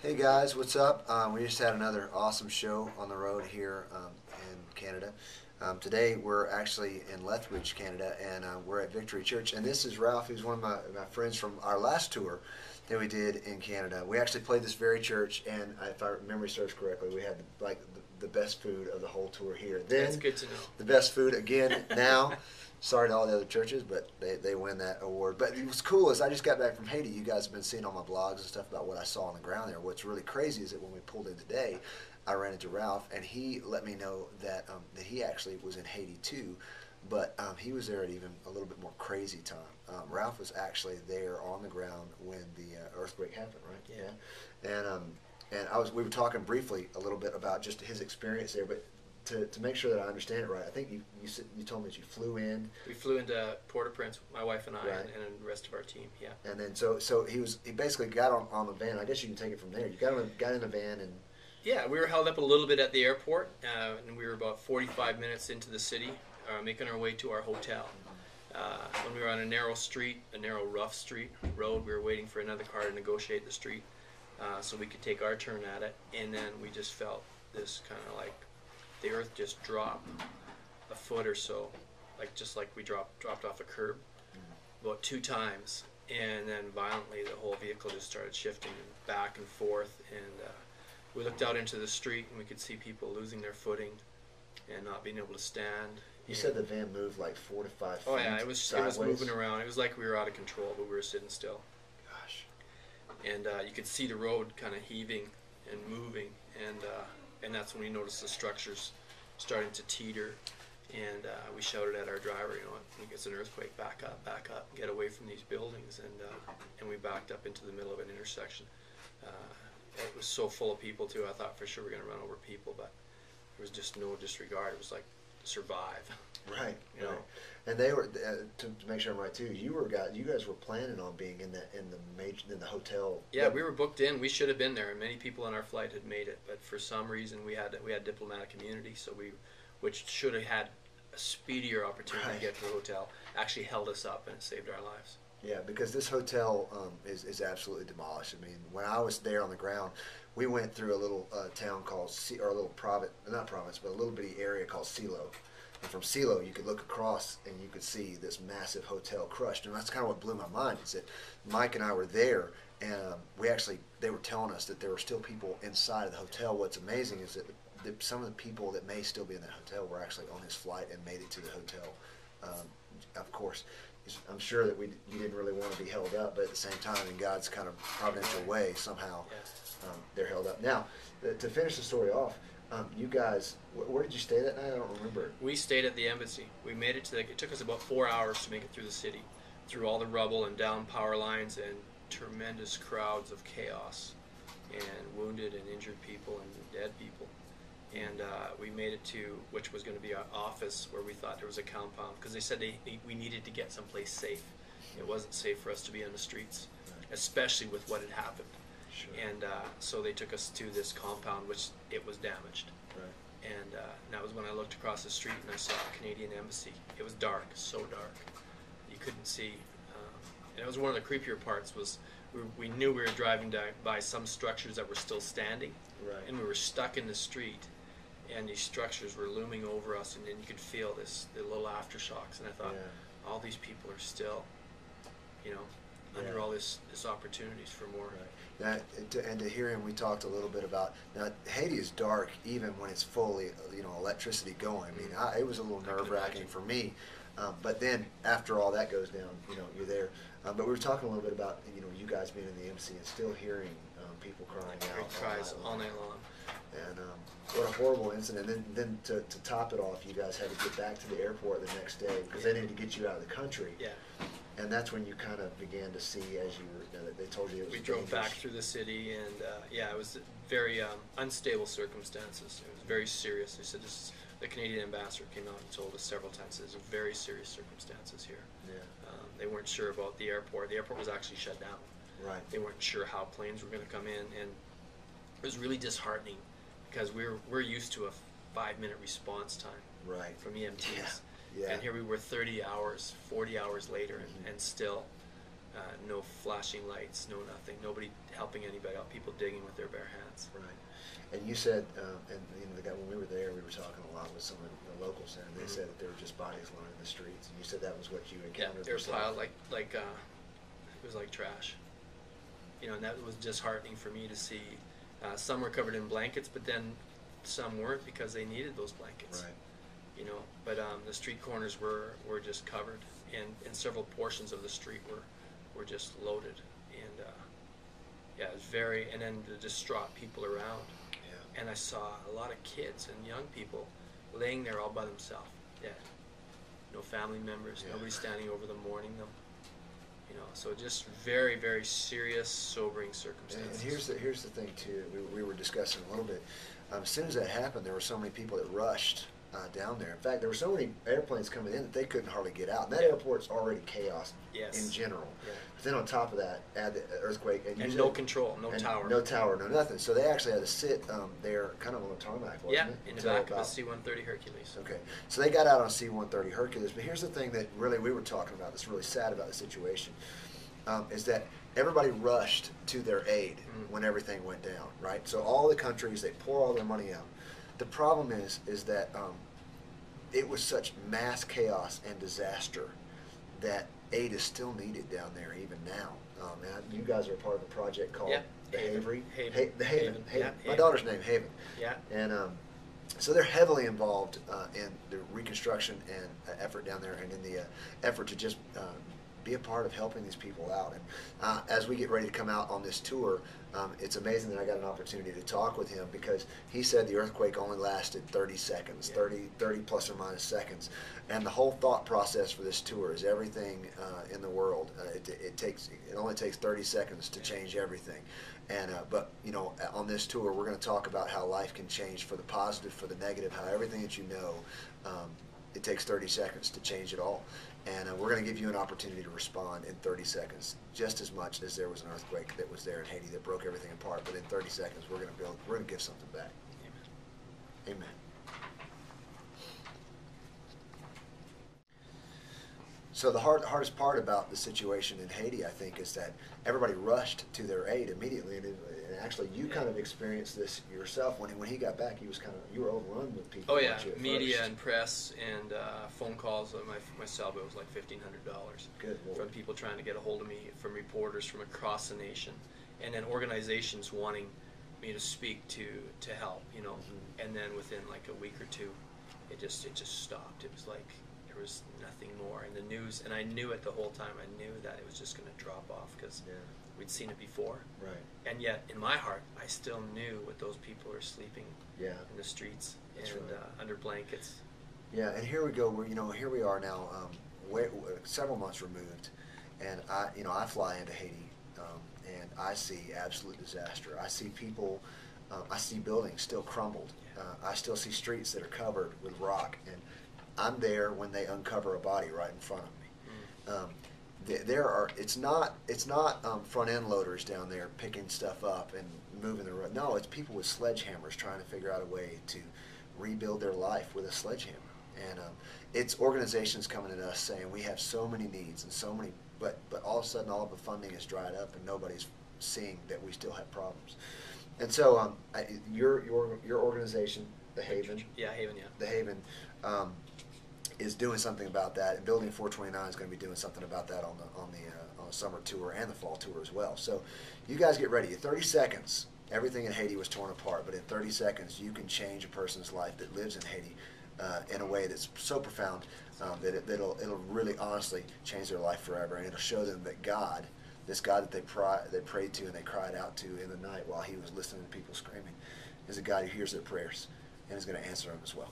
Hey guys, what's up? We just had another awesome show on the road here in Canada. Today we're actually in Lethbridge, Canada, and we're at Victory Church. And this is Ralph, who's one of my friends from our last tour that we did in Canada. We actually played this very church, and if our memory serves correctly, we had the best food of the whole tour here. Then, That's good to know. The best food again now. Sorry to all the other churches, but they win that award. But what's cool is I just got back from Haiti. You guys have been seeing all my blogs and stuff about what I saw on the ground there. What's really crazy is that when we pulled in today, I ran into Ralph, and he let me know that he actually was in Haiti too, but he was there at even a little bit more crazy time. Ralph was actually there on the ground when the earthquake happened, right? Yeah. And we were talking briefly a little bit about just his experience there, but to make sure that I understand it right, I think you told me that you flew in. We flew into Port-au-Prince, my wife and I, right, and the rest of our team. Yeah. And then so he basically got on the van. I guess you can take it from there. You got in the van and. Yeah, we were held up a little bit at the airport, and we were about 45 minutes into the city, making our way to our hotel. When we were on a narrow rough street road, we were waiting for another car to negotiate the street so we could take our turn at it, and then we just felt this kind of like the earth just dropped a foot or so, just like we dropped off a curb about 2 times, and then violently the whole vehicle just started shifting back and forth, and we looked out into the street and we could see people losing their footing and not being able to stand. You said the van moved like 4 to 5 feet. Oh yeah, it was sideways. moving around. It was like we were out of control, but we were sitting still. Gosh. And you could see the road kind of heaving and moving, and that's when we noticed the structures starting to teeter. And we shouted at our driver, when it gets an earthquake, back up, get away from these buildings. And we backed up into the middle of an intersection. It was so full of people too. I thought for sure we were going to run over people, but there was just no disregard. It was like survive. Right. You know. And they were to make sure I'm right too. You guys were planning on being in the hotel. Yeah, we were booked in. We should have been there, and many people on our flight had made it, but for some reason we had diplomatic immunity, so which should have had a speedier opportunity to get to the hotel, actually held us up, and it saved our lives. Yeah, because this hotel is absolutely demolished. I mean, when I was there on the ground, we went through a little town called, or a little not province, but a little bitty area called Silo. And from Silo, you could look across and you could see this massive hotel crushed. And that's kind of what blew my mind, is that Mike and I were there, and they were telling us that there were still people inside of the hotel. What's amazing is that some of the people that may still be in that hotel were actually on his flight and made it to the hotel. Of course, I'm sure that you didn't really want to be held up, but at the same time, in God's kind of providential way, somehow they're held up. Now, to finish the story off, you guys, where did you stay that night? I don't remember. We stayed at the embassy. We made it it took us about 4 hours to make it through the city, through all the rubble and down power lines and tremendous crowds of chaos and wounded and injured people and dead people. And we made it to, which was going to be our office, where we thought there was a compound, because they said we needed to get someplace safe. It wasn't safe for us to be on the streets, especially with what had happened. Sure. And so they took us to this compound, which it was damaged. Right. And that was when I looked across the street and I saw a Canadian embassy. It was dark, so dark. You couldn't see. And it was one of the creepier parts was we knew we were driving by some structures that were still standing. Right. And we were stuck in the street. And these structures were looming over us, and then you could feel the little aftershocks. And I thought, all these people are still, under all this opportunities for more. Right. And to hear him, we talked a little bit about, now Haiti is dark even when it's fully, electricity going. I mean, it was a little nerve-wracking for me. But then after all that goes down, you're there. But we were talking a little bit about, you guys being in the embassy and still hearing people crying out. Cries all night long. And what a horrible incident. And then to top it off, you guys had to get back to the airport the next day because they needed to get you out of the country. Yeah. And that's when you kind of began to see, as you were, they told you it was We drove dangerous. back through the city, and it was very unstable circumstances. It was very serious. They said the Canadian ambassador came out and told us several times there's very serious circumstances here. Yeah. They weren't sure about the airport. The airport was actually shut down. Right. They weren't sure how planes were going to come in, and it was really disheartening because we're used to a 5-minute response time. Right. From EMTs. Yeah. And here we were 30 hours, 40 hours later, and still No flashing lights, no nothing. Nobody helping anybody out. People digging with their bare hands. Right. And you said, and the guy, when we were there, we were talking a lot with some of the locals there, and they said that there were just bodies lining the streets. And you said that was what you encountered. Yeah, they were piled like it was like trash. And that was disheartening for me to see. Some were covered in blankets, but then some weren't because they needed those blankets. Right. But the street corners were just covered, and several portions of the street were just loaded, and yeah, it was very. And then the distraught people around. Yeah. And I saw a lot of kids and young people laying there all by themselves, dead. No family members, nobody standing over them mourning them. So just very, very serious, sobering circumstances. And here's the thing too. We were discussing a little bit. As soon as that happened, there were so many people that rushed down there. In fact, there were so many airplanes coming in that they couldn't hardly get out. And that airport's already chaos in general. Yeah. But then on top of that, add the earthquake. And no control, no tower. No tower, no nothing. So they actually had to sit there kind of on a tarmac, wasn't it? In the back of a C-130 Hercules. Okay. So they got out on C-130 Hercules. But here's the thing that really we were talking about that's really sad about the situation, is that everybody rushed to their aid when everything went down, right? So all the countries, they pour all their money out. The problem is that it was such mass chaos and disaster that aid is still needed down there even now. And you guys are a part of a project called the Haven. Yeah, My daughter's name Haven. Yeah. And so they're heavily involved in the reconstruction and effort down there, and in the effort to just be a part of helping these people out. And as we get ready to come out on this tour, it's amazing that I got an opportunity to talk with him, because he said the earthquake only lasted 30 seconds, 30 plus or minus seconds. And the whole thought process for this tour is everything in the world. It only takes 30 seconds to change everything. And but on this tour, we're going to talk about how life can change for the positive, for the negative, how everything that it takes 30 seconds to change it all. And we're going to give you an opportunity to respond in 30 seconds, just as much as there was an earthquake that was there in Haiti that broke everything apart. But in 30 seconds, we're going to give something back. Amen. Amen. So the hardest part about the situation in Haiti, I think, is that everybody rushed to their aid immediately, and actually, you kind of experienced this yourself when he got back. You were overrun with people. Oh yeah, media and press and phone calls. My cell bill was like $1,500. Good Lord. From people trying to get a hold of me, from reporters from across the nation, and then organizations wanting me to speak to help. And then within like a week or two, it just stopped. It was like there was nothing more in the news, and I knew it the whole time. I knew that it was just going to drop off because we'd seen it before. Right. And yet, in my heart, I still knew what those people are sleeping in the streets under blankets. Yeah, and here we go. Here we are now, several months removed, and I fly into Haiti, and I see absolute disaster. I see people, I see buildings still crumbled. I still see streets that are covered with rock, and I'm there when they uncover a body right in front of me. It's not front end loaders down there picking stuff up and moving the road. No, it's people with sledgehammers trying to figure out a way to rebuild their life with a sledgehammer. And it's organizations coming to us saying we have so many needs and so many, but all of a sudden all of the funding is dried up and nobody's seeing that we still have problems. And so your organization, the Haven. Yeah, Haven. Yeah. The Haven. Is doing something about that, and Building 429 is going to be doing something about that on the summer tour and the fall tour as well. So you guys get ready. In 30 seconds, everything in Haiti was torn apart, but in 30 seconds you can change a person's life that lives in Haiti in a way that's so profound that it'll really honestly change their life forever, and it'll show them that God, this God that they prayed to and they cried out to in the night while he was listening to people screaming, is a God who hears their prayers and is going to answer them as well.